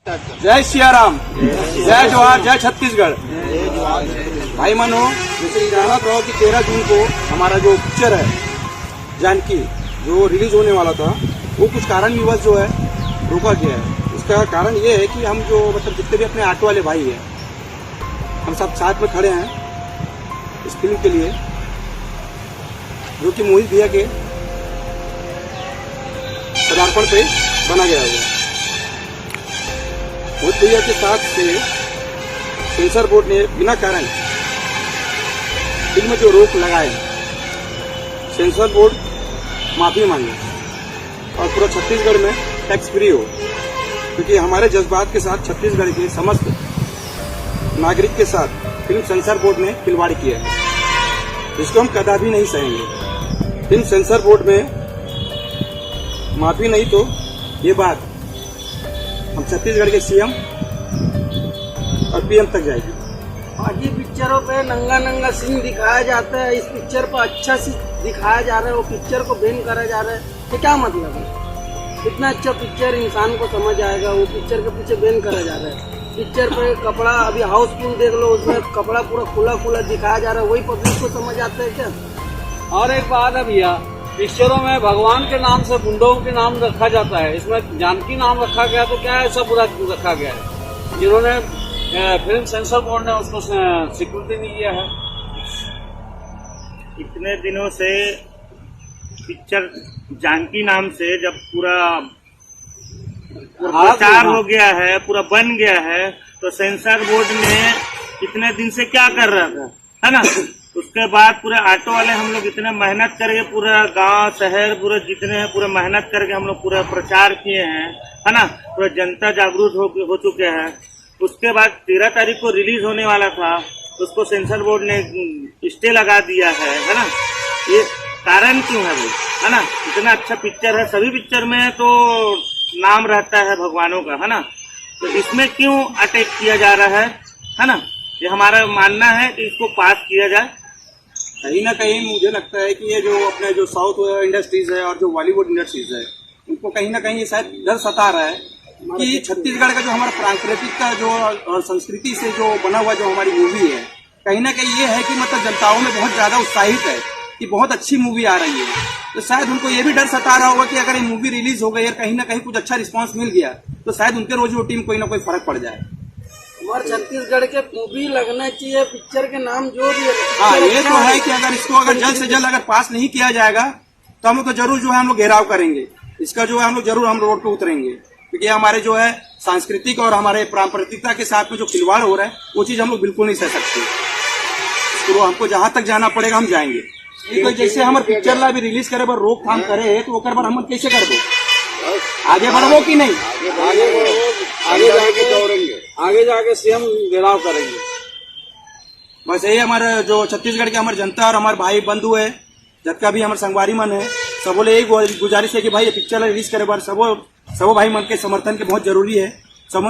जय सियाराम, जय जवाहर, जय छत्तीसगढ़। भाई मानो जैसे जाना था कि 13 जून को हमारा जो पिक्चर है जानकी जो रिलीज होने वाला था वो कुछ कारणवश जो है रोका गया है। उसका कारण ये है कि हम जो मतलब जितने भी अपने ऑटो वाले भाई हैं हम सब साथ में खड़े हैं इस फिल्म के लिए जो कि मोहित भैया के पदार्पण पे बना गया हुआ। मोहित भैया के साथ से सेंसर बोर्ड ने बिना कारण फिल्म में जो रोक लगाए सेंसर बोर्ड माफी मांगे और पूरा छत्तीसगढ़ में टैक्स फ्री हो, क्योंकि हमारे जज्बात के साथ छत्तीसगढ़ के समस्त नागरिक के साथ फिल्म सेंसर बोर्ड ने खिलवाड़ किया है, जिसको हम कदापि नहीं सहेंगे। फिल्म सेंसर बोर्ड में माफी नहीं तो ये बात हम छत्तीसगढ़ के सीएम और पीएम तक जाएगी। बाकी पिक्चरों पे नंगा नंगा सीन दिखाया जाता है, इस पिक्चर पर अच्छा सी दिखाया जा रहा है, वो पिक्चर को बैन करा जा रहा है, तो क्या मतलब है? इतना अच्छा पिक्चर इंसान को समझ आएगा, वो पिक्चर के पीछे बैन करा जा रहा है। पिक्चर पे कपड़ा अभी हाउसफुल देख लो, उसमें कपड़ा पूरा खुला खुला दिखाया जा रहा है, वही पब्लिक को समझ आता है क्या? और एक बात है भैया, पिक्चरों में भगवान के नाम से गुंडों के नाम रखा जाता है, इसमें जानकी नाम रखा गया तो क्या ऐसा बुरा रखा गया है? जिन्होंने फिल्म सेंसर बोर्ड ने उसको स्वीकृति नहीं किया है। इतने दिनों से पिक्चर जानकी नाम से जब पूरा प्रचार हो गया है, पूरा बन गया है, तो सेंसर बोर्ड ने इतने दिन से क्या कर रहा था, है ना? उसके बाद पूरे ऑटो वाले हम लोग इतने मेहनत करके पूरा गांव शहर पूरे जितने हैं पूरा मेहनत करके हम लोग पूरा प्रचार किए हैं, है ना? पूरा जनता जागरूक हो चुके हैं। उसके बाद 13 तारीख को रिलीज होने वाला था, उसको सेंसर बोर्ड ने स्टे लगा दिया है ना? ये कारण क्यों है भाई, है ना? इतना अच्छा पिक्चर है, सभी पिक्चर में तो नाम रहता है भगवानों का, है ना? तो इसमें क्यों अटैक किया जा रहा है ना? ये हमारा मानना है कि इसको पास किया जाए। कहीं ना कहीं मुझे लगता है कि ये जो अपने जो साउथ इंडस्ट्रीज है और जो बॉलीवुड इंडस्ट्रीज है उनको कहीं ना कहीं ये शायद डर सता रहा है कि छत्तीसगढ़ का जो हमारा प्राकृतिक का जो और संस्कृति से जो बना हुआ जो हमारी मूवी है, कहीं ना कहीं ये है कि मतलब जनताओं में बहुत ज्यादा उत्साहित है कि बहुत अच्छी मूवी आ रही है। तो शायद उनको ये भी डर सता रहा होगा कि अगर ये मूवी रिलीज हो गई और कहीं ना कहीं कुछ अच्छा रिस्पांस मिल गया तो शायद उनके रोजी रोटी में कोई ना कोई फर्क पड़ जाए। हमारे छत्तीसगढ़ के मूवी लगना चाहिए, पिक्चर के नाम जो भी है। हाँ, ये तो है कि अगर इसको अगर जल्द से जल्द अगर पास नहीं किया जाएगा तो हम लोग तो जरूर जो है हम लोग घेराव करेंगे इसका, जो है हम लोग जरूर हम रोड पे उतरेंगे, क्योंकि हमारे जो है सांस्कृतिक और हमारे पारंपरिकता के साथ में जो खिलवाड़ हो रहा है वो चीज हम लोग बिल्कुल नहीं सह सकते। तो हमको जहां तक जाना पड़ेगा हम जाएंगे। तो जैसे हमारे पिक्चर ला भी रिलीज करे बार रोकथाम करे तो ओकर बार हम कैसे कर दो, आगे बढ़ो कि नहीं? आगे जाके सीएम घेराव करेंगे। बस यही हमारे जो छत्तीसगढ़ के हमारे जनता और हमारे भाई बंधु है जितना भी हमारे संगवारी मन है सब बोले यही गुजारिश है कि भाई ये पिक्चर रिलीज करे बार सब भाई मन के समर्थन के बहुत जरूरी है। सब